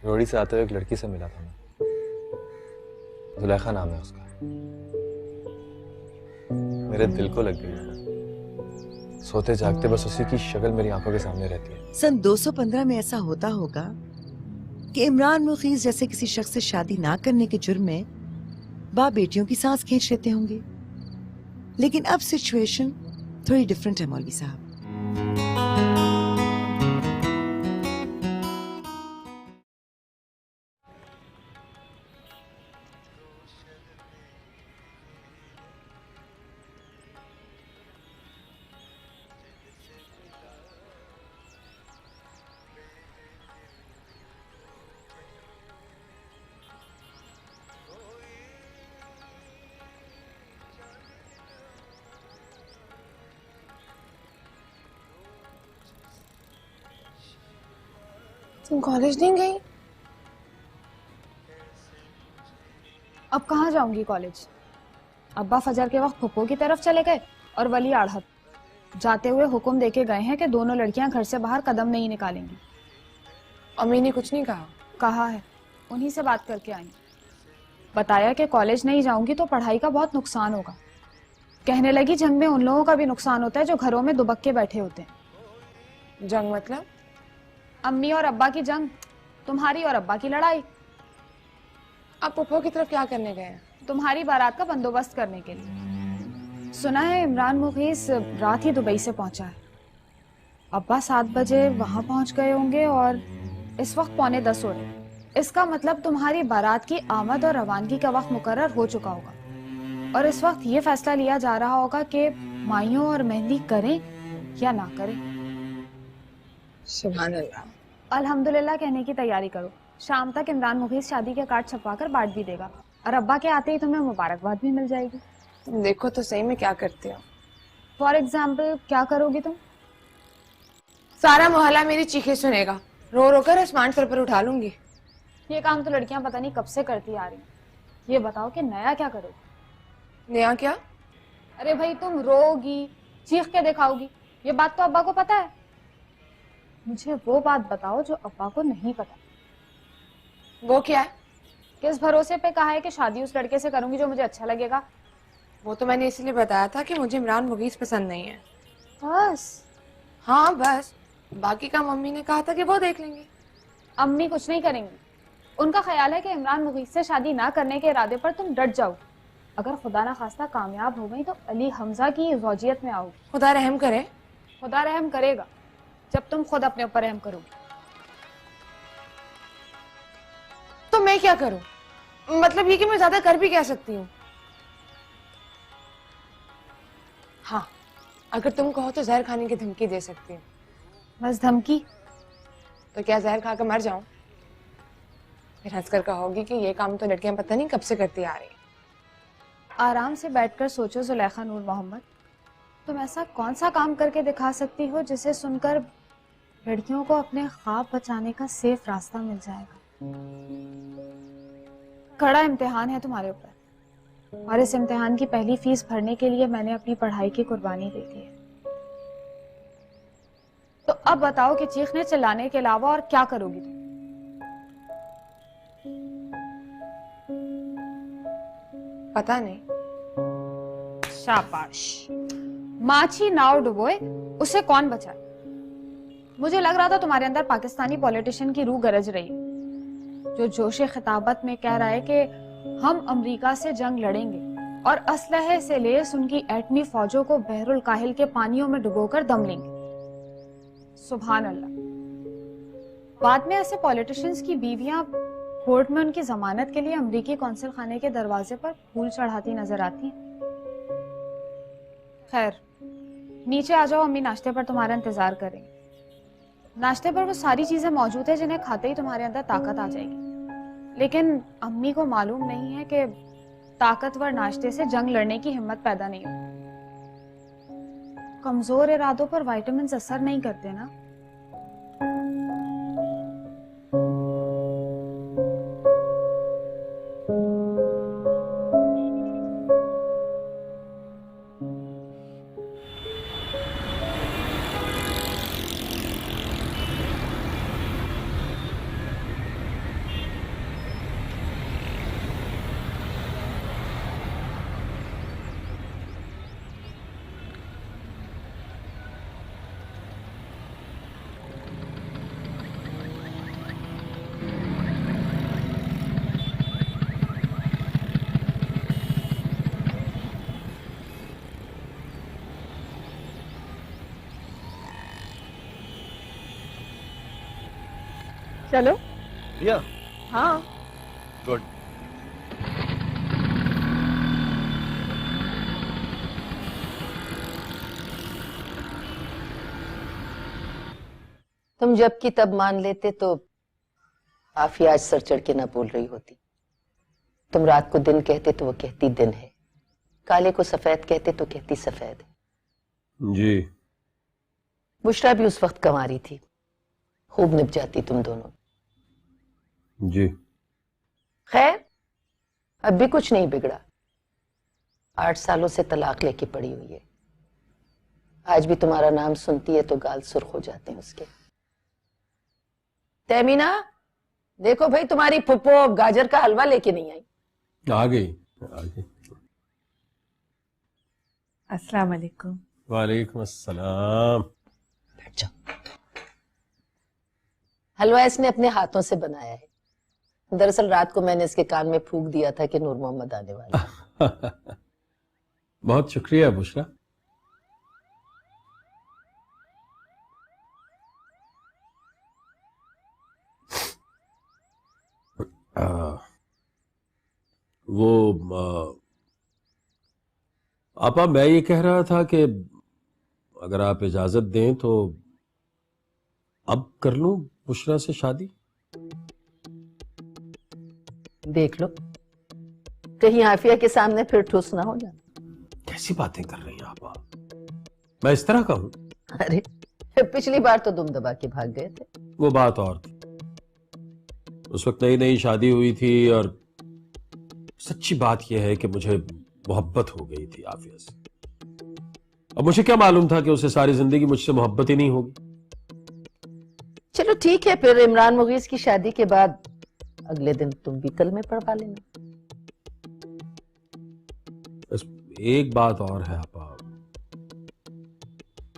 रोड़ी से आते हुए एक लड़की से मिला था मैं। जुलेखा नाम है उसका। मेरे दिल को लग गई है ना। सोते जागते बस उसी की शक्ल मेरी आंखों के सामने रहती है। सन 215 में ऐसा होता होगा कि इमरान मुखीस जैसे किसी शख्स से शादी ना करने के जुर्म में बाप बेटियों की सांस खींच लेते होंगे, लेकिन अब सिचुएशन थोड़ी डिफरेंट है मौलवी साहब। तुम कॉलेज नहीं गई? अब कहाँ जाऊंगी कॉलेज? अब्बा फजर के वक्त फुप्पो की तरफ चले गए और वली आढ़त जाते हुए हुक्म देके गए हैं कि दोनों लड़कियां घर से बाहर कदम नहीं निकालेंगी। अम्मी ने कुछ नहीं कहा? कहा है, उन्हीं से बात करके आई। बताया कि कॉलेज नहीं जाऊंगी तो पढ़ाई का बहुत नुकसान होगा। कहने लगी जंग में उन लोगों का भी नुकसान होता है जो घरों में दुबक्के बैठे होते हैं। जंग मतलब? अम्मी और अब्बा की जंग, तुम्हारी और अब्बा की लड़ाई। आप पुप्पो की तरफ क्या करने गए हैं? तुम्हारी बारात का बंदोबस्त करने के लिए। सुना है इमरान मुखीस रात ही दुबई से पहुंचा है। अब्बा 7 बजे वहां पहुंच गए होंगे और इस वक्त 9:45 हो रहे। इसका मतलब तुम्हारी बारात की आमद और रवानगी का वक्त मुकर्रर हो चुका होगा और इस वक्त ये फैसला लिया जा रहा होगा कि माइयों और मेहंदी करें या ना करें। सुभान अल्लाह। अल्हम्दुलिल्लाह कहने की तैयारी करो। शाम तक इमरान मुखीस शादी के कार्ड छपवाकर बांट भी देगा और अब्बा के आते ही तुम्हें मुबारकबाद भी मिल जाएगी। तुम देखो तो सही में क्या करते हो। फॉर एग्जाम्पल क्या करोगी तुम? सारा मोहल्ला मेरी चीखें सुनेगा, रो रो कर आसमान सर पर उठा लूंगी। ये काम तो लड़कियां पता नहीं कब से करती आ रही। ये बताओ कि नया क्या करोगी? नया क्या? अरे भाई तुम रोगी, चीख के दिखाओगी, ये बात तो अब्बा को पता है। मुझे वो बात बताओ जो अब्बा को नहीं पता। वो क्या है? किस भरोसे पे कहा है कि शादी उस लड़के से करूंगी जो मुझे अच्छा लगेगा? वो तो मैंने इसलिए बताया था कि मुझे इमरान मुगीस पसंद नहीं है। बस? हाँ बस, बाकी का मम्मी ने कहा था कि वो देख लेंगे। अम्मी कुछ नहीं करेंगी। उनका ख्याल है कि इमरान मुगीस से शादी ना करने के इरादे पर तुम डट जाओ। अगर खुदा ना खास्ता कामयाब हो गई तो अली हमजा की ज़ौजियत में आओगी। खुदा रहम करे। खुदा रहम करेगा जब तुम खुद अपने ऊपर रहम करोगे। तो मैं क्या करूं? मतलब ये कि मैं ज्यादा कर भी कह सकती हूँ। हाँ, अगर तुम कहो तो जहर खाने की धमकी दे सकती हूँ। बस धमकी? तो क्या जहर खाकर मर जाऊं? फिर हंसकर कहोगी कि ये काम तो लड़कियां पता नहीं कब से करती आ रही। आराम से बैठकर सोचो जुलेखा नूर मोहम्मद, तुम ऐसा कौन सा काम करके दिखा सकती हो जिसे सुनकर लड़कियों को अपने ख्वाब बचाने का सेफ रास्ता मिल जाएगा। कड़ा इम्तिहान है तुम्हारे ऊपर और इस इम्तिहान की पहली फीस भरने के लिए मैंने अपनी पढ़ाई की कुर्बानी दे दी है। तो अब बताओ कि चीखने चिल्लाने के अलावा और क्या करोगी तुम? पता नहीं। शाबाश। माछी नाव डुबोए उसे कौन बचाए? मुझे लग रहा था तुम्हारे अंदर पाकिस्तानी पॉलिटिशियन की रूह गरज रही है जो जोशे खिताबत में कह रहा है कि हम अमेरिका से जंग लड़ेंगे और असलहे से लेस उनकी एटमी फौजों को बहरुल काहिल के पानियों में डुबोकर दम लेंगे। सुभान अल्लाह। बाद में ऐसे पॉलिटिशियंस की बीवियां कोर्ट में उनकी जमानत के लिए अमेरिकी कौंसिल खाने के दरवाजे पर फूल चढ़ाती नजर आती हैं। खैर, नीचे आ जाओ, अम्मी नाश्ते पर तुम्हारा इंतजार करेंगे। नाश्ते पर वो सारी चीजें मौजूद है जिन्हें खाते ही तुम्हारे अंदर ताकत आ जाएगी। लेकिन अम्मी को मालूम नहीं है कि ताकतवर नाश्ते से जंग लड़ने की हिम्मत पैदा नहीं होती। कमजोर इरादों पर विटामिन असर नहीं करते ना। चलो। या हाँ। गुड। तुम जब की तब मान लेते तो आफिया आज सर चढ़ के ना बोल रही होती। तुम रात को दिन कहते तो वो कहती दिन है, काले को सफेद कहते तो कहती सफेद है। जी। बुशरा भी उस वक्त कंवारी थी, खूब निभ जाती तुम दोनों। जी। खैर अब भी कुछ नहीं बिगड़ा, 8 सालों से तलाक लेके पड़ी हुई है। आज भी तुम्हारा नाम सुनती है तो गाल सुर्ख हो जाते हैं उसके। तहमीना, देखो भाई तुम्हारी फुप्पो गाजर का हलवा लेके नहीं आई। आ गई। अस्सलाम वालेकुम। वालेकुम अस्सलाम। बैठ जाओ। हलवा इसने अपने हाथों से बनाया है। दरअसल रात को मैंने इसके कान में फूंक दिया था कि नूर मोहम्मद आने वाला है। बहुत शुक्रिया बुशरा। आपा मैं ये कह रहा था कि अगर आप इजाजत दें तो अब कर लूं बुशरा से शादी। देख लो कहीं आफिया के सामने फिर ठूस ना हो जाए। कैसी बातें कर रही हैं आपा, मैं इस तरह का हूं? अरे पिछली बार तो दुम दबा के भाग गए थे। वो बात और थी, उस वक्त नई नई शादी हुई थी और सच्ची बात यह है कि मुझे मोहब्बत हो गई थी आफिया से। अब मुझे क्या मालूम था कि उसे सारी जिंदगी मुझसे मोहब्बत ही नहीं होगी। चलो ठीक है, फिर इमरान मुगीज की शादी के बाद अगले दिन तुम भी कल में पढ़वा लेना। बस एक बात और है आपा,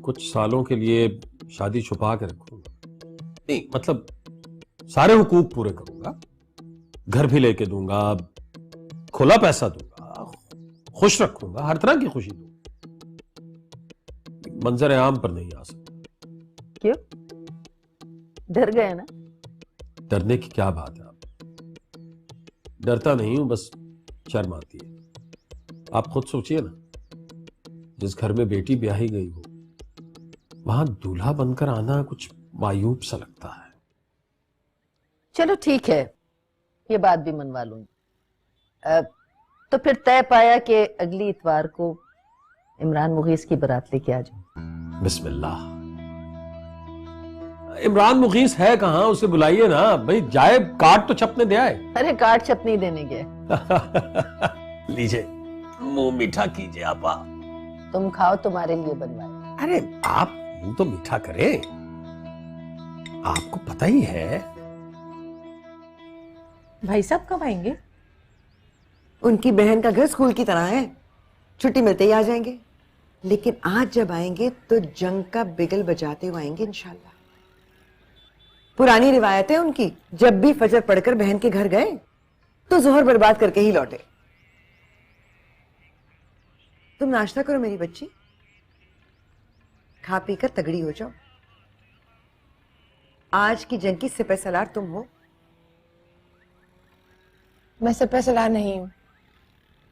कुछ सालों के लिए शादी छुपा के रखूंगा। नहीं मतलब सारे हुकूक पूरे करूंगा, घर भी लेके दूंगा, खुला पैसा दूंगा, खुश रखूंगा, हर तरह की खुशी दूंगा। मंजर आम पर नहीं आ सकता। क्यों, डर गए ना? डरने की क्या बात है, आप डरता नहीं हूं, बस शर्म आती है। आप खुद सोचिए ना, जिस घर में बेटी ब्याही गई हो वहां दूल्हा बनकर आना कुछ मायूब सा लगता है। चलो ठीक है, ये बात भी मनवा लूंगी। तो फिर तय पाया कि अगली इतवार को इमरान मुगीज की बारात लेके आ जाओ। बिस्मिल्लाह। इमरान मुगीस है कहां, उसे बुलाइए ना भाई, जाए कार्ड तो छपने दे आए। अरे कार्ड छपनी देने गए। लीजिए मुंह मीठा कीजिए आपा। तुम खाओ, तुम्हारे लिए बनवाए। अरे आप मुंह तो मीठा करें, आपको पता ही है। भाई साहब कब आएंगे? उनकी बहन का घर स्कूल की तरह है, छुट्टी मिलते ही आ जाएंगे। लेकिन आज जब आएंगे तो जंग का बिगल बजाते हुए आएंगे इंशाल्लाह। पुरानी रिवायत है उनकी, जब भी फजर पढ़कर बहन के घर गए तो जोहर बर्बाद करके ही लौटे। तुम नाश्ता करो मेरी बच्ची, खा पी कर तगड़ी हो जाओ। आज की जंग की सिपह सलार तुम हो। मैं सिपह सलार नहीं हूँ,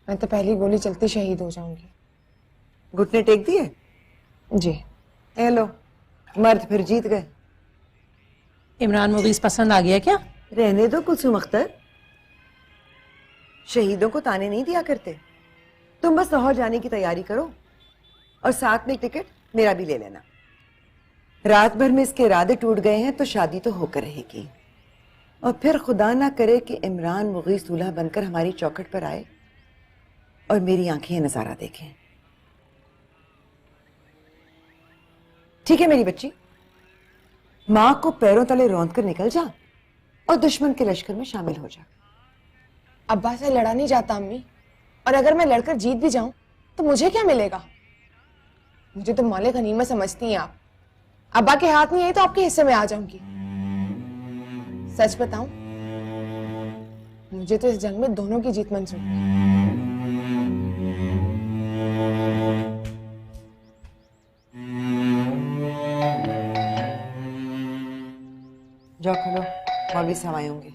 मैं तो पहली गोली चलती शहीद हो जाऊंगी। घुटने टेक दिए? जी। ए लो, मर्द फिर जीत गए। इमरान मुगीज पसंद आ गया क्या? रहने दो कुलसुम अख्तर, शहीदों को ताने नहीं दिया करते। तुम बस लाहौर जाने की तैयारी करो और साथ में टिकट मेरा भी ले लेना। रात भर में इसके इरादे टूट गए हैं तो शादी तो होकर रहेगी। और फिर खुदा ना करे कि इमरान मुगीस दूल्हा बनकर हमारी चौखट पर आए और मेरी आंखें नजारा देखें। ठीक है मेरी बच्ची, मां को पैरों तले रौंद कर निकल जा और दुश्मन के लश्कर में शामिल हो जा। अब्बा से लड़ा नहीं जाता अम्मी, और अगर मैं लड़कर जीत भी जाऊं तो मुझे क्या मिलेगा? मुझे तो मौले गनीमत समझती हैं आप। अब्बा के हाथ नहीं आई तो आपके हिस्से में आ जाऊंगी। सच बताऊं, मुझे तो इस जंग में दोनों की जीत मंजूर है। जाओ खोलो, मौलवी साहब आए होंगे।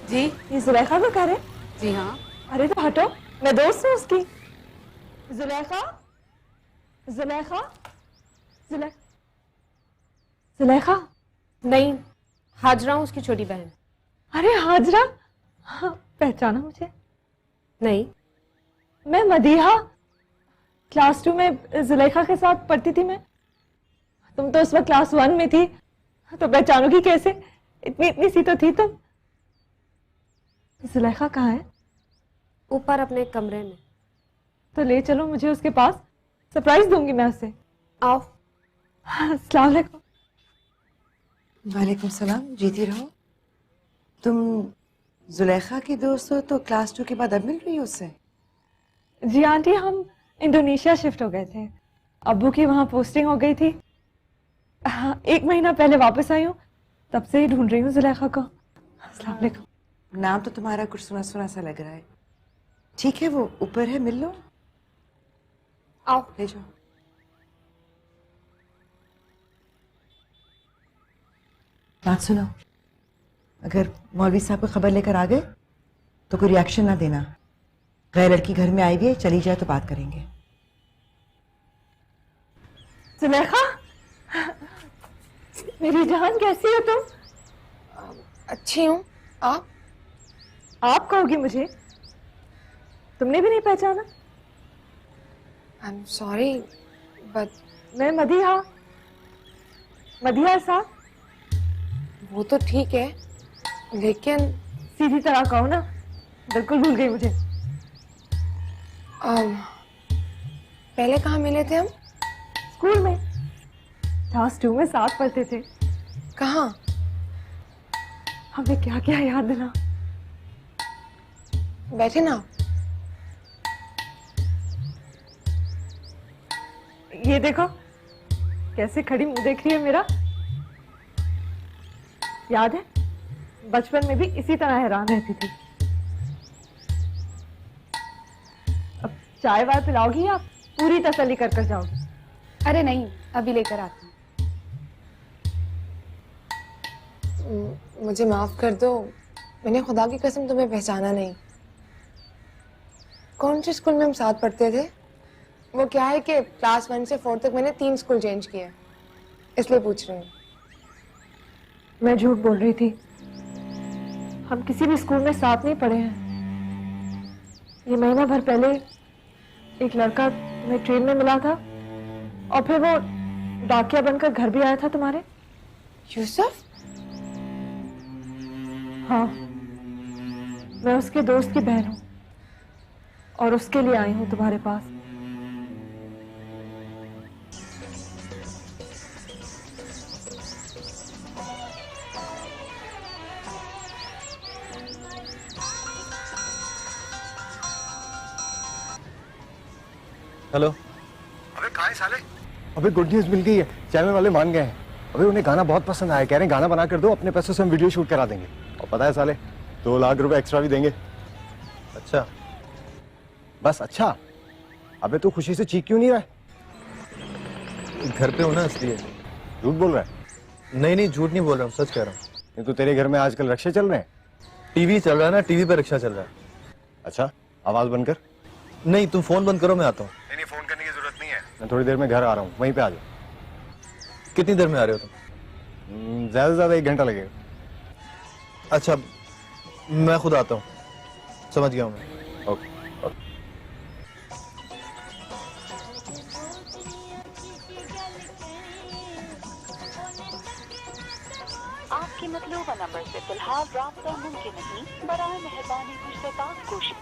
जी, ये जुलेखा को कह रहे? जी हाँ। अरे तो हटो, मैं दोस्त हूँ उसकी। जुलेखा, जुलेखा, जुले जुलेखा। नहीं, हाजरा हूँ उसकी छोटी बहन। अरे हाजरा, हाँ, पहचाना मुझे? नहीं। मैं मदीहा, क्लास 2 में जुलेखा के साथ पढ़ती थी मैं। तुम तो उस वक्त क्लास 1 में थी, तो पहचानोगी कैसे? इतनी इतनी सी तो थी तुम। जुलेखा कहाँ है? ऊपर अपने कमरे में। तो ले चलो मुझे उसके पास, सरप्राइज दूंगी मैं उसे। आओ। अस्सलाम वालेकुम। वालेकुम सलाम, जीती रहो। तुम जुलेखा की दोस्त हो तो क्लास 2 के बाद अब मिल रही हो उससे? जी आंटी, हम इंडोनेशिया शिफ्ट हो गए थे। अब्बू की वहाँ पोस्टिंग हो गई थी। हाँ, 1 महीना पहले वापस आई हूँ, तब से ही ढूंढ रही हूँ जुलेखा को। अस्सलाम वालेकुम। नाम तो तुम्हारा कुछ सुना सुना सा लग रहा है। ठीक है, वो ऊपर है, मिल लो। आओ। ले जाओ। बात सुनो, अगर मौलवी साहब को खबर लेकर आ गए तो कोई रिएक्शन ना देना। गैर लड़की घर में आई हुई है, चली जाए तो बात करेंगे। जुलेखा, मेरी जान, कैसी हो तुम? अच्छी हूँ। आप कहोगी मुझे? तुमने भी नहीं पहचाना? आई एम सॉरी बट मैं मदीहा, मदीहा साहब। वो तो ठीक है, लेकिन सीधी तरह कहो ना, बिल्कुल भूल गई मुझे। पहले कहाँ मिले थे हम? स्कूल में क्लास 2 में साथ पढ़ते थे। कहाँ? हमें क्या क्या याद दिला। बैठे ना। ये देखो कैसे खड़ी मुंह देख रही है मेरा। याद है, बचपन में भी इसी तरह हैरान रहती थी। अब चाय वाय पिलाओगी या पूरी तसल्ली कर कर जाओगी? अरे नहीं, अभी लेकर आती हूँ। मुझे माफ कर दो, मैंने खुदा की कसम तुम्हें पहचाना नहीं। कौन से स्कूल में हम साथ पढ़ते थे? वो क्या है कि क्लास 1 से 4 तक मैंने 3 स्कूल चेंज किए, इसलिए पूछ रही हूँ। मैं झूठ बोल रही थी। हम किसी भी स्कूल में साथ नहीं पढ़े हैं। ये महीना भर पहले एक लड़का तुम्हें ट्रेन में मिला था, और फिर वो डाकिया बनकर घर भी आया था तुम्हारे। यूसुफ? हाँ, मैं उसके दोस्त की बहन हूँ और उसके लिए आई हूँ तुम्हारे पास। हेलो। अबे कहाँ है साले? अबे गुड न्यूज़ मिल गई है, चैनल वाले मान गए हैं। अबे उन्हें गाना बहुत पसंद आया, कह रहे हैं गाना बना कर दो, अपने पैसों से हम वीडियो शूट करा देंगे। और पता है साले, 2 लाख रुपए एक्स्ट्रा भी देंगे। अच्छा, बस अच्छा? अबे तू खुशी से चीख क्यों नहीं रहा है? घर पे हो ना, इसलिए। झूठ बोल रहा है? नहीं नहीं, झूठ नहीं बोल रहा हूँ, सच कह रहा हूँ। नहीं तो तेरे घर में आजकल रक्षे चल रहे हैं? टीवी चल रहा है ना, टीवी पे रिक्शा चल रहा है। अच्छा, आवाज बंद कर। नहीं, तुम फोन बंद करो, मैं आता हूँ। नहीं, फोन करने की जरूरत नहीं है, मैं थोड़ी देर में घर आ रहा हूँ, वहीं पे आ जाओ। कितनी देर में आ रहे हो तुम? ज्यादा से ज्यादा 1 घंटा लगेगा। अच्छा, मैं खुद आता हूँ, समझ गया हूँ मैं। ओके। आपके मतलूबा नंबर से फिलहाल राब्ता मुमकिन नहीं, बराए मेहरबानी कुछ तक कोशिश।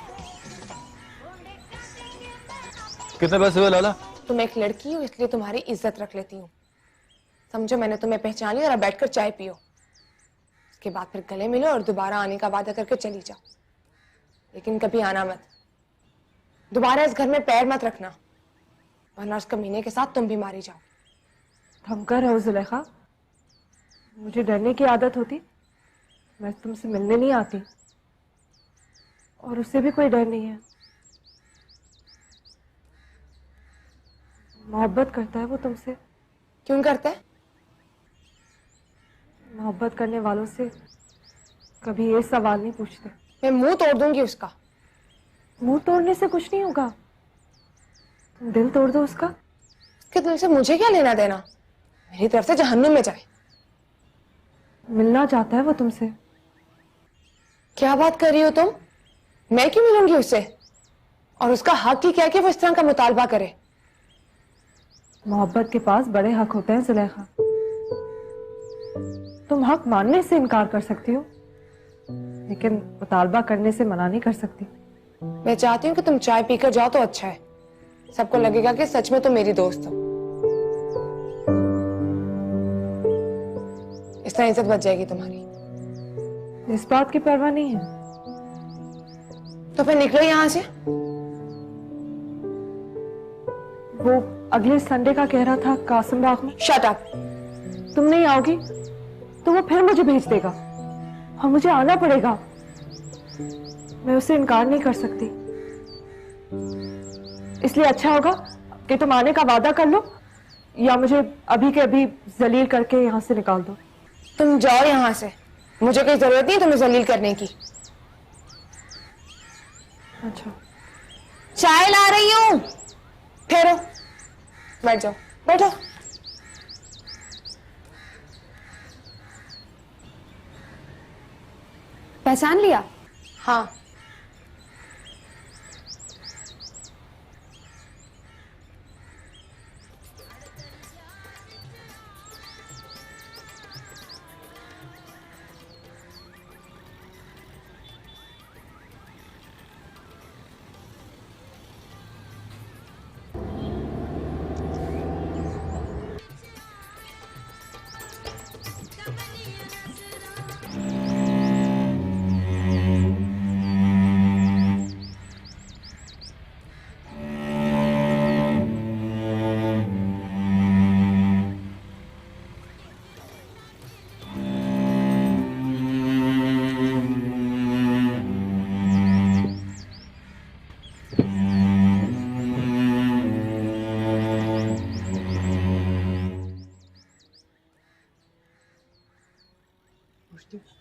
कितने पैसे हुए लाला? तुम एक लड़की हो, इसलिए तुम्हारी इज्जत रख लेती हूँ। समझो मैंने तुम्हें पहचान लिया और अब बैठकर चाय पियो। उसके बाद फिर गले मिलो और दोबारा आने का वादा करके चली जाओ, लेकिन कभी आना मत। दोबारा इस घर में पैर मत रखना, वरना उस कमीने के साथ तुम भी मारी जाओ। थमकर रहो जुलेखा, मुझे डरने की आदत होती मैं तुमसे मिलने नहीं आती, और उससे भी कोई डर नहीं है। मोहब्बत करता है वो तुमसे। क्यों करता है? मोहब्बत करने वालों से कभी ये सवाल नहीं पूछते। मैं मुंह तोड़ दूंगी उसका। मुंह तोड़ने से कुछ नहीं होगा, तुम दिल तोड़ दो उसका। उसके दिल से मुझे क्या लेना देना? मेरी तरफ से जहन्नुम में जाए। मिलना चाहता है वो तुमसे। क्या बात कर रही हो तुम? मैं क्यों मिलूंगी उससे? और उसका हक ही क्या कि वो इस तरह का मुतालबा करे? मोहब्बत के पास बड़े हक होते हैं जुलेखा। तुम हक मानने से इनकार कर सकती हो, लेकिन मुतालबा करने से मना नहीं कर सकती। मैं चाहती हूँ कि तुम चाय पीकर जाओ तो अच्छा है। सबको लगेगा कि सच में तुम मेरी दोस्त हो। इस तरह इज्जत बच जाएगी तुम्हारी। इस बात की परवाह नहीं है तो फिर निकलो यहाँ से। वो अगले संडे का कह रहा था कासिम बाग में। Shut up. तुम नहीं आओगी तो वो फिर मुझे भेज देगा और मुझे आना पड़ेगा। मैं उसे इनकार नहीं कर सकती, इसलिए अच्छा होगा कि तुम आने का वादा कर लो या मुझे अभी के अभी जलील करके यहाँ से निकाल दो। तुम जाओ यहाँ से, मुझे कोई जरूरत नहीं तुम्हें जलील करने की। अच्छा, चाय ला रही हूँ। ठहरो, बैठ जाओ, बैठो। पहचान लिया? हाँ,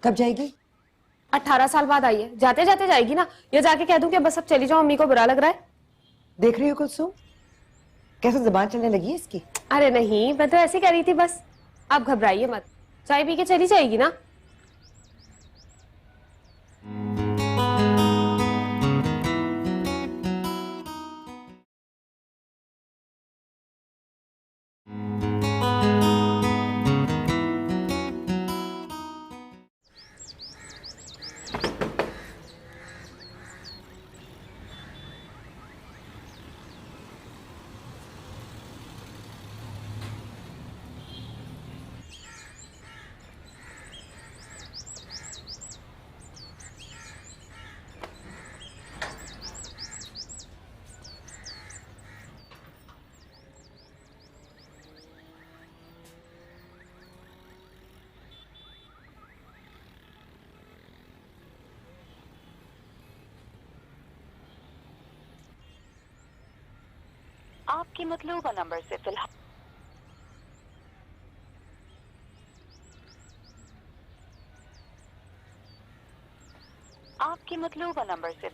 कब जाएगी? 18 साल बाद आई है, जाते जाते जाएगी ना। ये जाके कह दूं कि बस अब चली जाओ, अम्मी को बुरा लग रहा है। देख रही हो कुलसुम, कैसे जुबान चलने लगी है इसकी। अरे नहीं, मैं तो ऐसे कह रही थी बस। आप घबराइए मत, चाय पी के चली जाएगी ना। आपके मतलूबा नंबर से फिलहाल आपके मतलूबा नंबर से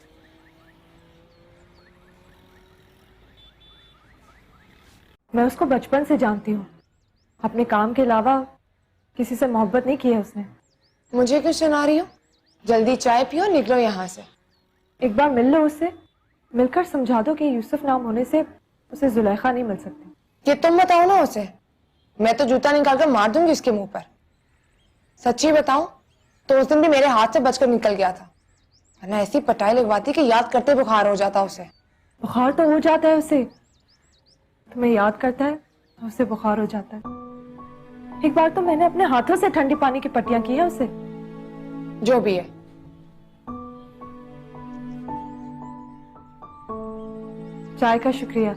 मैं उसको बचपन से जानती हूँ। अपने काम के अलावा किसी से मोहब्बत नहीं की है उसने। मुझे क्यों सुना रही हो? जल्दी चाय पियो, निकलो यहाँ से। एक बार मिल लो उससे, मिलकर समझा दो कि यूसुफ नाम होने से उसे जुलेखा नहीं मिल सकती। ये तुम बताओ ना उसे, मैं तो जूता निकाल कर मार दूंगी उसके मुंह पर। सच्ची बताऊं तो उस दिन भी मेरे हाथ से बचकर निकल गया था, वरना ऐसी पटाई लगवाती कि याद करते बुखार हो जाता उसे। बुखार तो हो जाता है उसे, तुम्हें याद करता है तो उसे बुखार हो जाता है। एक बार तो मैंने अपने हाथों से ठंडी पानी की पट्टियां की है उसे। जो भी है, चाय का शुक्रिया।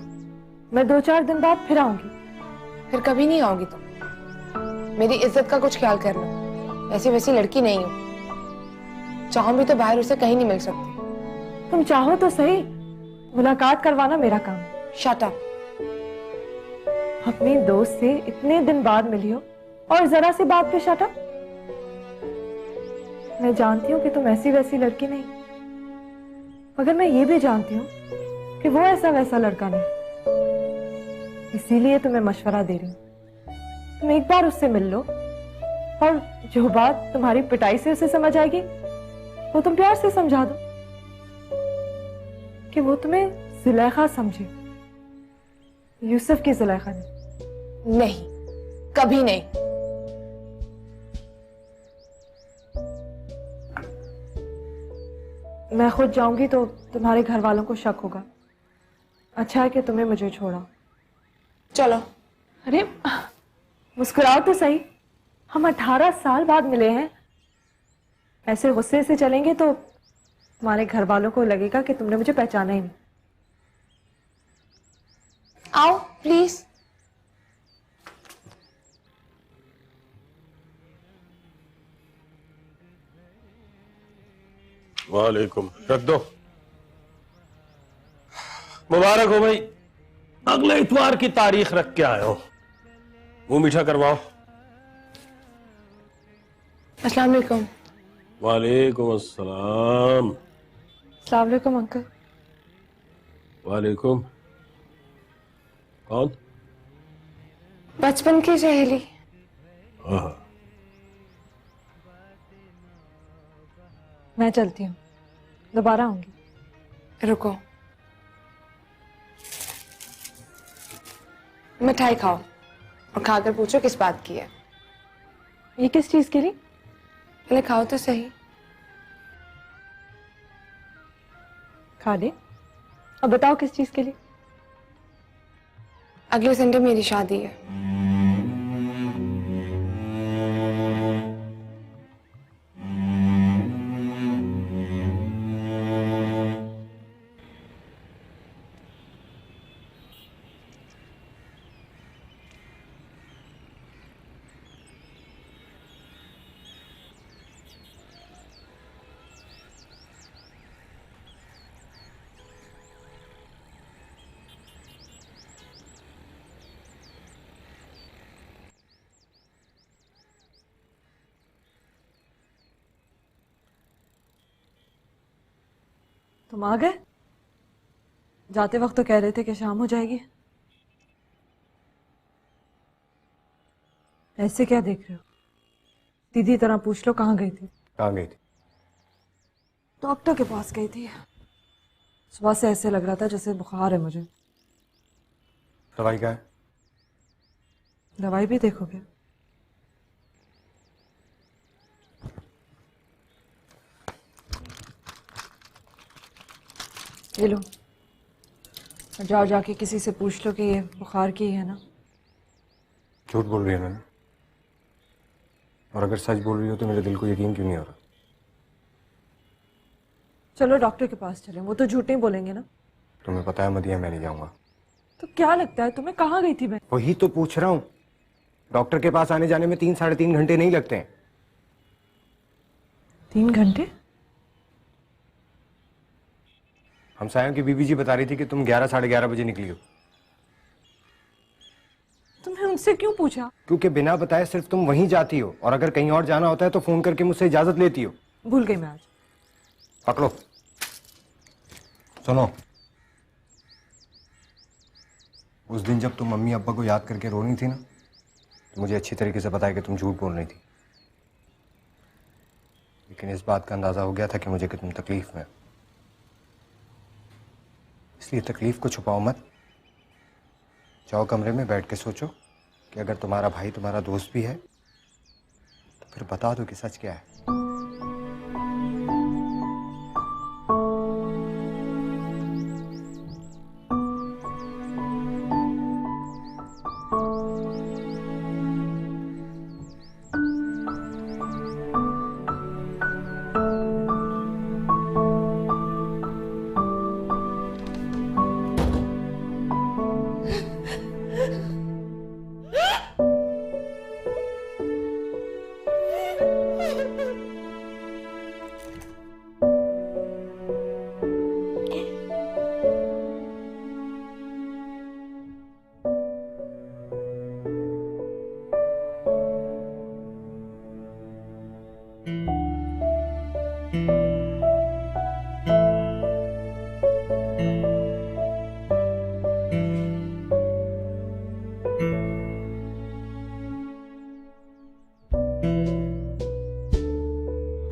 मैं 2-4 दिन बाद फिर आऊंगी। फिर कभी नहीं आओगी तुम। मेरी इज्जत का कुछ ख्याल करना, ऐसी वैसी लड़की नहीं हूं। चाहूं भी तो बाहर उसे कहीं नहीं मिल सकती। तुम चाहो तो सही, मुलाकात करवाना मेरा काम है। Shut up. अपनी दोस्त से इतने दिन बाद मिली हो और जरा सी बात पे शट अप। मैं जानती हूँ कि तुम ऐसी वैसी लड़की नहीं, मगर मैं ये भी जानती हूँ कि वो ऐसा वैसा लड़का नहीं। इसीलिए तुम्हें मशवरा दे रही हूँ, तुम एक बार उससे मिल लो और जो बात तुम्हारी पिटाई से उसे समझ आएगी वो तुम प्यार से समझा दो कि वो तुम्हें जुलेखा समझे, यूसुफ की जुलेखा नहीं। नहीं, कभी नहीं। मैं खुद जाऊंगी तो तुम्हारे घर वालों को शक होगा। अच्छा है कि तुम्हें मुझे छोड़ा। चलो। अरे मुस्कुराओ तो सही, हम 18 साल बाद मिले हैं। ऐसे गुस्से से चलेंगे तो तुम्हारे घर वालों को लगेगा कि तुमने मुझे पहचाना ही नहीं। आओ प्लीज। वालेकुम। रख दो। मुबारक हो भाई, अगले इतवार की तारीख रख के आए हो। मुंह मीठा करवाओ। अस्सलाम वालेकुम। वालेकुम अस्सलाम। अस्सलाम वालेकुम अंकल। वालेकुम। कौन? बचपन की सहेली। हाँ। मैं चलती हूँ, दोबारा आऊंगी। रुको, मिठाई खाओ और खाकर पूछो किस बात की है। ये किस चीज के लिए? पहले खाओ तो सही। खा ले, अब बताओ किस चीज के लिए? अगले संडे मेरी शादी है। तुम आ गए? जाते वक्त तो कह रहे थे कि शाम हो जाएगी। ऐसे क्या देख रहे हो? दीदी तरह पूछ लो, कहाँ गई थी? कहाँ गई थी? डॉक्टर के पास गई थी। सुबह से ऐसे लग रहा था जैसे बुखार है मुझे। दवाई क्या है? दवाई भी देखोगे? ये लो, जाओ जाके किसी से पूछ लो कि ये बुखार की है ना। झूठ बोल रही है मैंने, और अगर सच बोल रही हो तो मेरे दिल को यकीन क्यों नहीं हो रहा? चलो डॉक्टर के पास चलें, वो तो झूठ नहीं बोलेंगे ना। तुम्हें पता है मदिया, मैं नहीं जाऊंगा। तो क्या लगता है तुम्हें, कहाँ गई थी मैं? वही तो पूछ रहा हूँ। डॉक्टर के पास आने जाने में 3-3.5 घंटे नहीं लगते हैं। 3 घंटे? हम सायों की बीबी जी बता रही थी कि तुम 11-11:30 बजे निकली हो। तुमने उनसे क्यों पूछा? क्योंकि बिना बताए सिर्फ तुम वहीं जाती हो, और अगर कहीं और जाना होता है तो फोन करके मुझसे इजाजत लेती हो। भूल गई मैं आज। पकड़ो, सुनो। उस दिन जब तुम मम्मी अब्बा को याद करके रो रही थी ना, तो मुझे अच्छी तरीके से पता है कि तुम झूठ बोल रही थी। लेकिन इस बात का अंदाजा हो गया था कि मुझे कि तुम तकलीफ में हो। इसलिए तकलीफ को छुपाओ मत। जाओ कमरे में बैठ के सोचो कि अगर तुम्हारा भाई तुम्हारा दोस्त भी है तो फिर बता दो कि सच क्या है।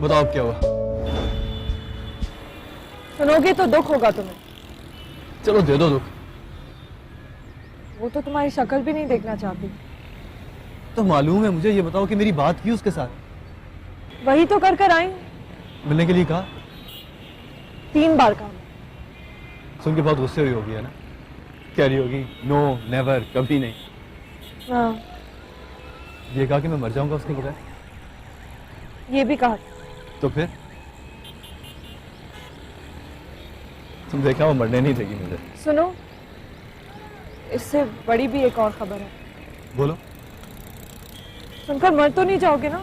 बताओ अब क्या हुआ? सुनोगे तो दुख होगा तुम्हें। चलो दे दो दुख। वो तो तुम्हारी शक्ल भी नहीं देखना चाहती। तो मालूम है मुझे, ये बताओ कि मेरी बात की उसके साथ? वही तो कर कर आई। मिलने के लिए कहा? 3 बार कहा। सुन के बहुत गुस्से हुई होगी, है ना? कह रही होगी नो नेवर, कभी नहीं। हाँ, ये कहा कि मैं मर जाऊंगा उसके बगैर? ये भी कहा। तो फिर तुम देखा वो मरने नहीं देगी मुझे। सुनो, इससे बड़ी भी एक और खबर है। बोलो। सुनकर मर तो नहीं जाओगे ना?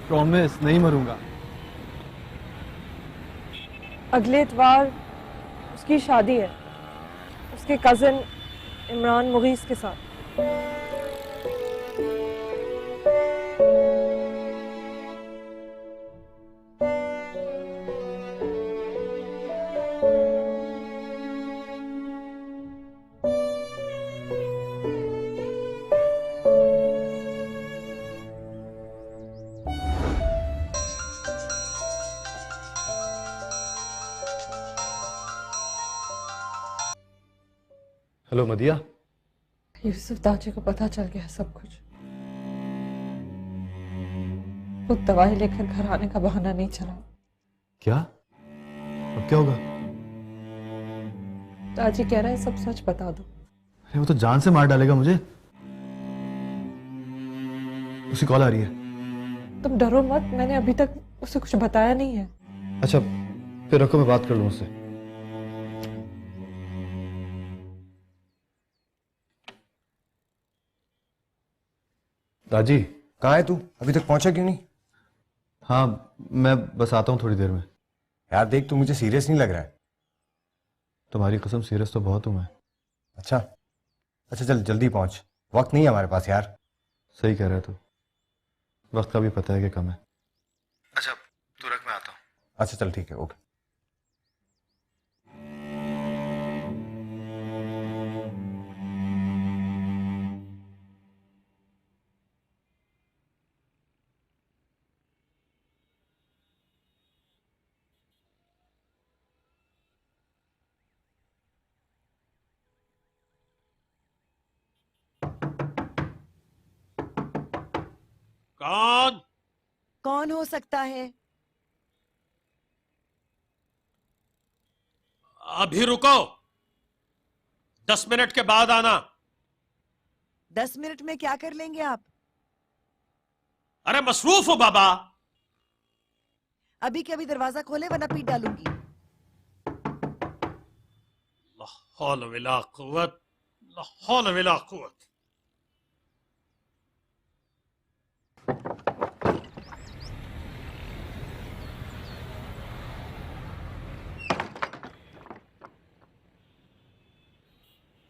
प्रॉमिस, नहीं मरूंगा। अगले इतवार उसकी शादी है, उसके कजिन इमरान मुगीस के साथ। हेलो मदिया। यूसुफ दाची को पता चल गया सब कुछ। खुद दवाई लेकर घर आने का बहाना नहीं चला। क्या? अब क्या होगा? दाची कह रहा है सब सच बता दो। अरे वो तो जान से मार डालेगा मुझे। उसी कॉल आ रही है। तुम डरो मत, मैंने अभी तक उसे कुछ बताया नहीं है। अच्छा फिर रखो, मैं बात कर लूं उससे। दाजी। कहाँ है तू? अभी तक पहुंचा क्यों नहीं? हाँ मैं बस आता हूँ थोड़ी देर में। यार देख, तू मुझे सीरियस नहीं लग रहा है। तुम्हारी कसम सीरियस तो बहुत हूँ मैं। अच्छा अच्छा, चल जल्दी पहुंच, वक्त नहीं है हमारे पास यार। सही कह रहा है तू, वक्त का भी पता है कि कम है। अच्छा तू रख, मैं आता हूँ। अच्छा चल ठीक है, ओके। कौन? कौन हो सकता है? अभी रुको, 10 मिनट के बाद आना। 10 मिनट में क्या कर लेंगे आप? अरे मसरूफ हो बाबा। अभी के अभी दरवाजा खोले वरना पीट डालूंगी। ला हौल वला कुव्वत, ला हौल वला कुव्वत।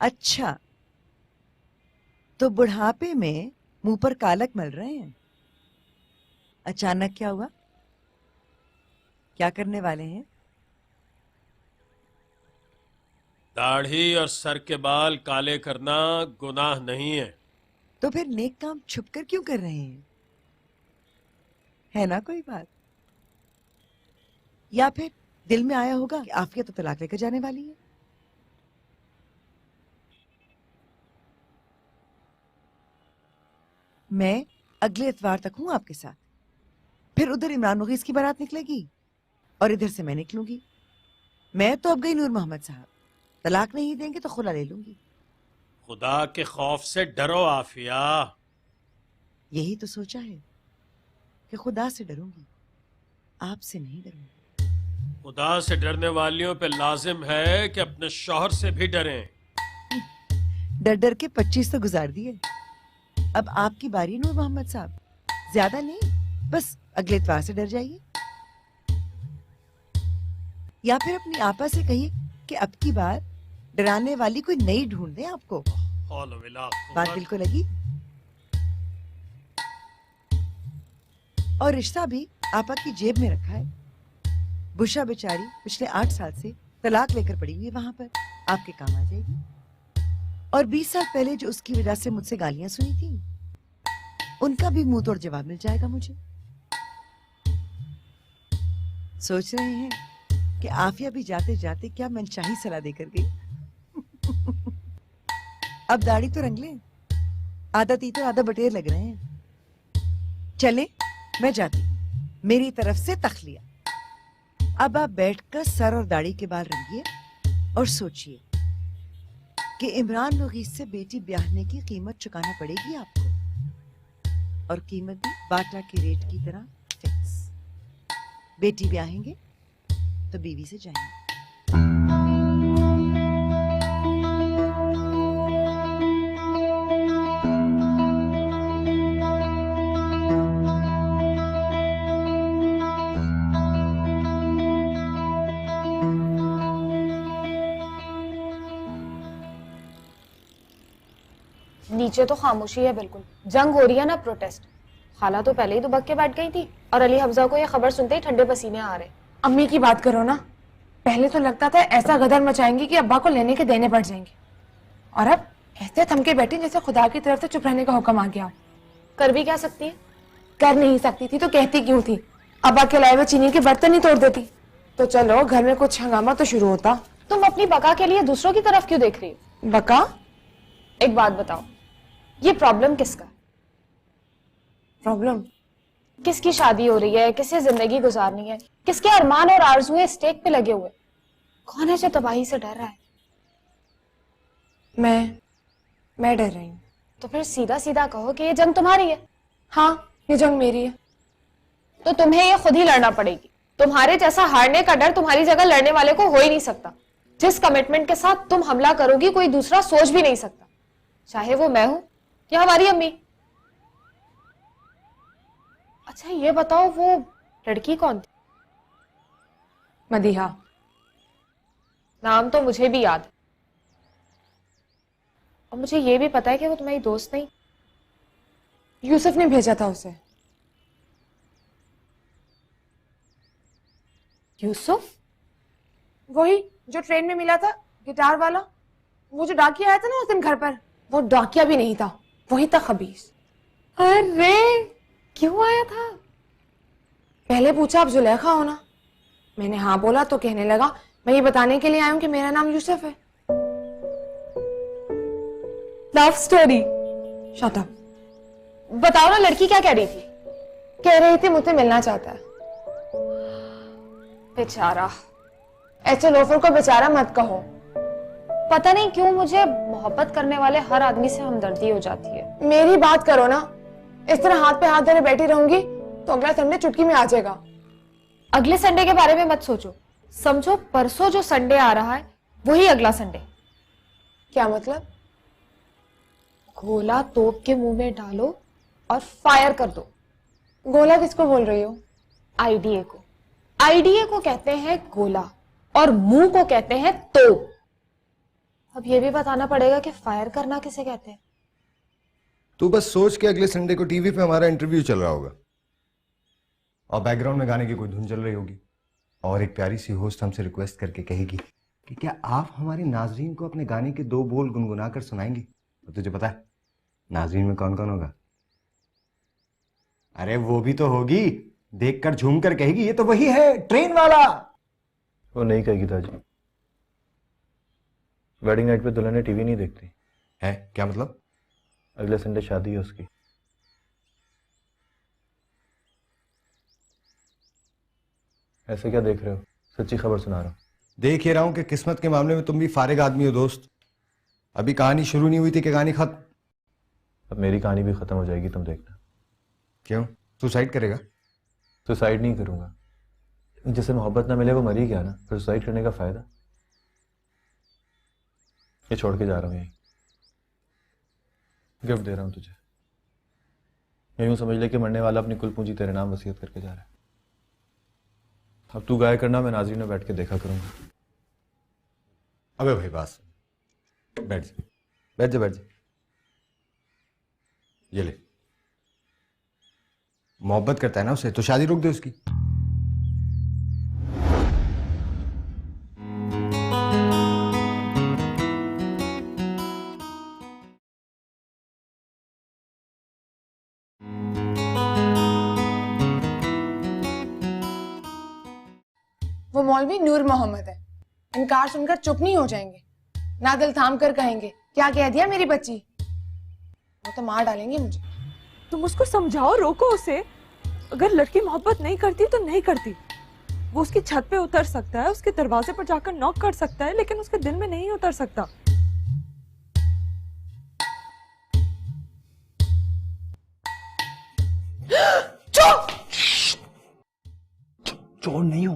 अच्छा, तो बुढ़ापे में मुंह पर कालक मल रहे हैं? अचानक क्या हुआ? क्या करने वाले हैं? दाढ़ी और सर के बाल काले करना गुनाह नहीं है। तो फिर नेक काम छुपकर क्यों कर रहे हैं? है ना कोई बात? या फिर दिल में आया होगा कि आफिया तो तलाक लेकर जाने वाली है? मैं अगले इतवार तक हूं आपके साथ। फिर उधर इमरान मुगीस की बारात निकलेगी और इधर से मैं निकलूंगी। मैं तो अब गई नूर मोहम्मद साहब, तलाक नहीं देंगे तो खुला ले लूंगी। खुदा के खौफ से डरो आफिया। यही तो सोचा है कि खुदा से डरूंगी, आपसे नहीं डरूंगी। खुदा से डरने वालियों पे लाजिम है कि अपने शौहर से भी डरें। डर डर के 25 तो गुजार दिए। अब आपकी बारी नूर मोहम्मद साहब। ज्यादा नहीं, बस अगले इतवार से डर जाइए। या फिर अपनी आपा से कहिए कि अब की बार डराने वाली कोई नई ढूंढ दे आपको। हौल वला बात दिल को लगी? और रिश्ता भी आपा की जेब में रखा है। बुशा बेचारी पिछले 8 साल से तलाक लेकर पड़ी हुई है वहां पर, आपके काम आ जाएगी। और 20 साल पहले जो उसकी वजह से मुझसे गालियां सुनी थी, उनका भी मुंह तोड़ जवाब मिल जाएगा मुझे। सोच रहे हैं कि आफिया भी जाते जाते क्या मनचाही सलाह देकर गई। अब दाढ़ी तो रंग ले, आधा तीतर आधा बटेर लग रहे हैं। चले, मैं जाती, मेरी तरफ से तखलिया। अब आप बैठकर सर और दाढ़ी के बाल रंगिए और सोचिए कि इमरान मुगीस से बेटी ब्याहने की कीमत चुकाना पड़ेगी आपको, और कीमत भी बाटा के रेट की तरह फिक्स। बेटी ब्याहेंगे तो बीवी से जाएंगे। नीचे तो खामोशी है बिल्कुल, जंग हो रही है ना प्रोटेस्ट। खाला तो पहले ही दुबक के बैठ गई थी और अली हमजा को ये खबर सुनते ही ठंडे पसीने आ रहे। अम्मी की बात करो ना, पहले तो लगता था ऐसा गदर मचाएंगी कि अब्बा को लेने के देने पड़ जाएंगे, और अब ऐसे थमके बैठी जैसे खुदा की तरफ से चुप रहने का हुक्म आ गया। कर भी क्या सकती है? कर नहीं सकती थी तो कहती क्यों थी? अब्बा के लाए हुए चीनी के बर्तन ही तोड़ देती तो चलो घर में कुछ हंगामा तो शुरू होता। तुम अपनी बका के लिए दूसरों की तरफ क्यों देख रही हो? बका? एक बात बताओ, ये प्रॉब्लम किसका? प्रॉब्लम? किसकी शादी हो रही है, किससे जिंदगी गुजारनी है, किसके अरमान और आरजुएं स्टेक पे लगे हुए? कौन है जो तबाही से डर रहा है? मैं डर रही हूँ। तो फिर सीधा सीधा कहो कि ये जंग तुम्हारी है। हाँ, ये जंग मेरी है। तो तुम्हें ये खुद ही लड़ना पड़ेगी। तुम्हारे जैसा हारने का डर तुम्हारी जगह लड़ने वाले को हो ही नहीं सकता। जिस कमिटमेंट के साथ तुम हमला करोगी कोई दूसरा सोच भी नहीं सकता, चाहे वो मैं हूं या हमारी अम्मी। अच्छा ये बताओ, वो लड़की कौन थी? मदीहा। नाम तो मुझे भी याद है, और मुझे ये भी पता है कि वो तुम्हारी दोस्त नहीं। यूसुफ ने भेजा था उसे। यूसुफ? वही जो ट्रेन में मिला था, गिटार वाला, वो जो डाकिया आया था ना उस दिन घर पर। वो डाकिया भी नहीं था, वही था खबीस। अरे क्यों आया था? पहले पूछा आप जुलेखा हो ना, मैंने हाँ बोला तो कहने लगा मैं ये बताने के लिए आया हूं कि मेरा नाम यूसुफ है। Love story? Shut up. बताओ ना, लड़की क्या कह रही थी? कह रही थी मुझसे मिलना चाहता है। बेचारा। ऐसे लोफर को बेचारा मत कहो। पता नहीं क्यों मुझे मोहब्बत करने वाले हर आदमी से हमदर्दी हो जाती है। मेरी बात करो ना, इस तरह हाथ पे हाथ धरे बैठी रहूंगी तो अगला संडे चुटकी में आ जाएगा। अगले संडे के बारे में मत सोचो, समझो परसों जो संडे आ रहा है वही अगला संडे। क्या मतलब? गोला तोप के मुंह में डालो और फायर कर दो। गोला किसको बोल रही हो? आईडीए को। आईडीए को कहते हैं गोला और मुंह को कहते हैं तोप। अब ये भी बताना पड़ेगा कि फायर करना किसे कहते हैं। तू बस सोच के अगले संडे को टीवी पे हमारा इंटरव्यू चल रहा होगा और बैकग्राउंड में गाने की कोई धुन चल रही होगी और एक प्यारी सी होस्ट हमसे रिक्वेस्ट करके कहेगी कि क्या आप हमारे नाजरीन को अपने गाने के 2 बोल गुनगुना कर सुनाएंगी। तो तुझे पता है नाजरीन में कौन कौन होगा? अरे वो भी तो होगी, देखकर झूम कर कहेगी ये तो वही है ट्रेन वाला। वो नहीं कहेगी दादी, वेडिंग नाइट पे दुल्हन टीवी नहीं देखती है। क्या मतलब? अगले संडे शादी है उसकी। ऐसे क्या देख रहे हो? सच्ची खबर सुना रहा हूं। देख ही रहा हूं कि किस्मत के मामले में तुम भी फारिग आदमी हो दोस्त। अभी कहानी शुरू नहीं हुई थी कि कहानी खत्म। अब मेरी कहानी भी खत्म हो जाएगी, तुम देखना। क्यों? सुसाइड करेगा? सुसाइड नहीं करूंगा, जिसे मोहब्बत ना मिले वो मरी गया ना, फिर सुसाइड करने का फायदा? ये छोड़ के जा रहा हूं, यही गिफ्ट दे रहा हूं तुझे। यूं समझ ले कि मरने वाला अपनी कुल पूंजी तेरे नाम वसीयत करके जा रहा है। अब तू गाया करना, मैं नाज़रीन में बैठ के देखा करूंगा। अबे भाई बस बैठ जा, बैठ जा, बैठ जा। ये ले, मोहब्बत करता है ना उसे तो शादी रोक दे उसकी। मौलवी नूर मोहम्मद है। इनकार सुनकर चुप नहीं हो जाएंगे, ना दिल थाम कर कहेंगे क्या कह दिया मेरी बच्ची। वो तो मार डालेंगे मुझे। तुम उसको समझाओ, रोको उसे। अगर लड़की मोहब्बत नहीं करती तो नहीं करती। वो उसकी छत पे उतर सकता है, उसके दरवाजे पर जाकर नॉक कर सकता है, लेकिन उसके दिल में नहीं उतर सकता। चोर नहीं हूं,